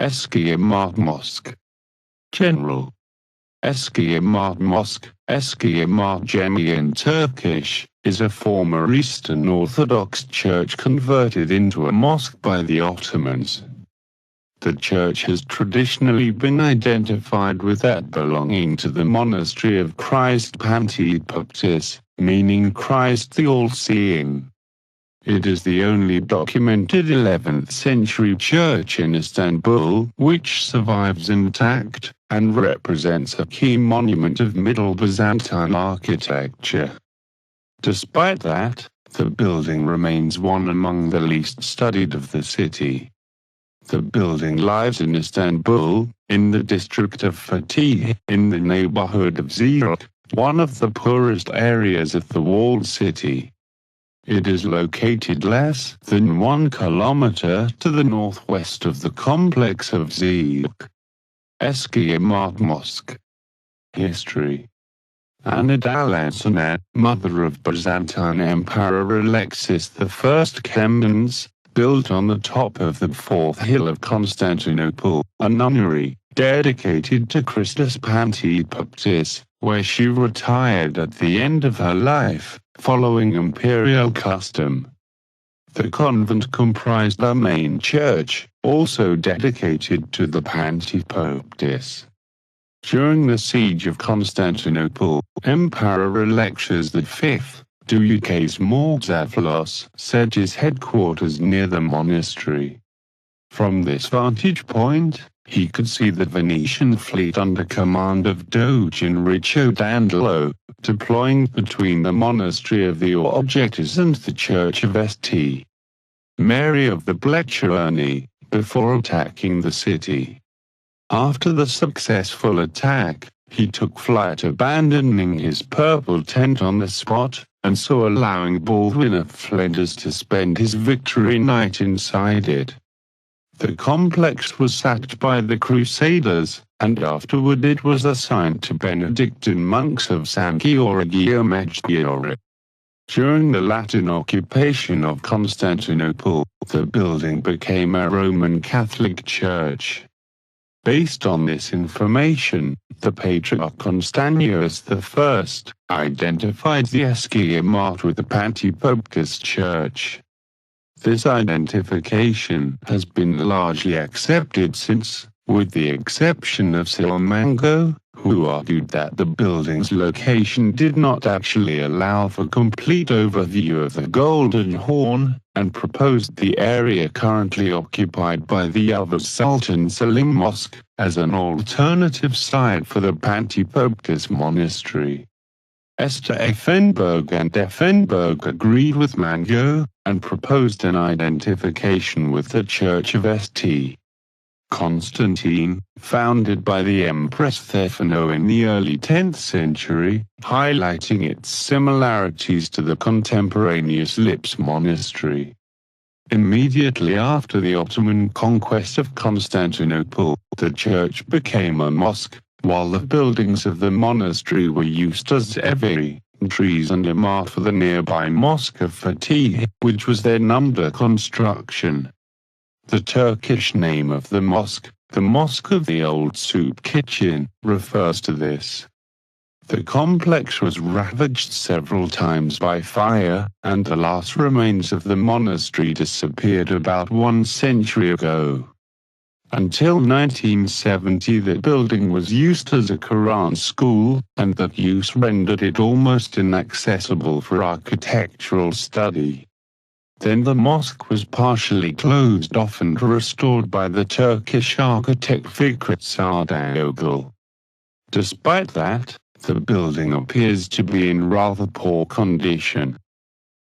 Eski Imaret Mosque. General. Eski Imaret Mosque, Eski Imaret Cami in Turkish, is a former Eastern Orthodox church converted into a mosque by the Ottomans. The church has traditionally been identified with that belonging to the monastery of Christ Pantipoptis, meaning Christ the All-Seeing. It is the only documented 11th century church in Istanbul which survives intact, and represents a key monument of Middle Byzantine architecture. Despite that, the building remains one among the least studied of the city. The building lies in Istanbul, in the district of Fatih, in the neighborhood of Ziyark, one of the poorest areas of the walled city. It is located less than 1 kilometer to the northwest of the complex of Ziyark. Eski Imaret Mosque. History. Anna al-Hasanet, mother of Byzantine Emperor Alexis I Comnenus, built on the top of the fourth hill of Constantinople, a nunnery dedicated to Christus Pantipoptis, where she retired at the end of her life, following imperial custom. The convent comprised a main church, also dedicated to the Pantipoptis. During the siege of Constantinople, Emperor Alexis V, Dukes Morzaphilos, set his headquarters near the monastery. From this vantage point, he could see the Venetian fleet under command of Doge Enrico Dandolo, deploying between the monastery of the Objectors and the church of St. Mary of the Black Journey, before attacking the city. After the successful attack, he took flight, abandoning his purple tent on the spot, and so allowing Baldwin of Flanders to spend his victory night inside it. The complex was sacked by the Crusaders, and afterward it was assigned to Benedictine monks of San Giorgio Maggiore. During the Latin occupation of Constantinople, the building became a Roman Catholic church. Based on this information, the Patriarch Constantius I identified the Eski Imaret with the Pantipoptis church. This identification has been largely accepted since, with the exception of Silamango, who argued that the building's location did not actually allow for complete overview of the Golden Horn, and proposed the area currently occupied by the Yavuz Sultan Selim Mosque as an alternative site for the Pantipoptis monastery. Esther Effenberg and Effenberg agreed with Mango, and proposed an identification with the Church of St. Constantine, founded by the Empress Thephano in the early 10th century, highlighting its similarities to the contemporaneous Lips monastery. Immediately after the Ottoman conquest of Constantinople, the church became a mosque, while the buildings of the monastery were used as trees and a mart for the nearby Mosque of Fatih, which was then under construction. The Turkish name of the Mosque of the Old Soup Kitchen, refers to this. The complex was ravaged several times by fire, and the last remains of the monastery disappeared about 1 century ago. Until 1970 the building was used as a Quran school, and that use rendered it almost inaccessible for architectural study. Then the mosque was partially closed off and restored by the Turkish architect Fikret Sardaoglu. Despite that, the building appears to be in rather poor condition,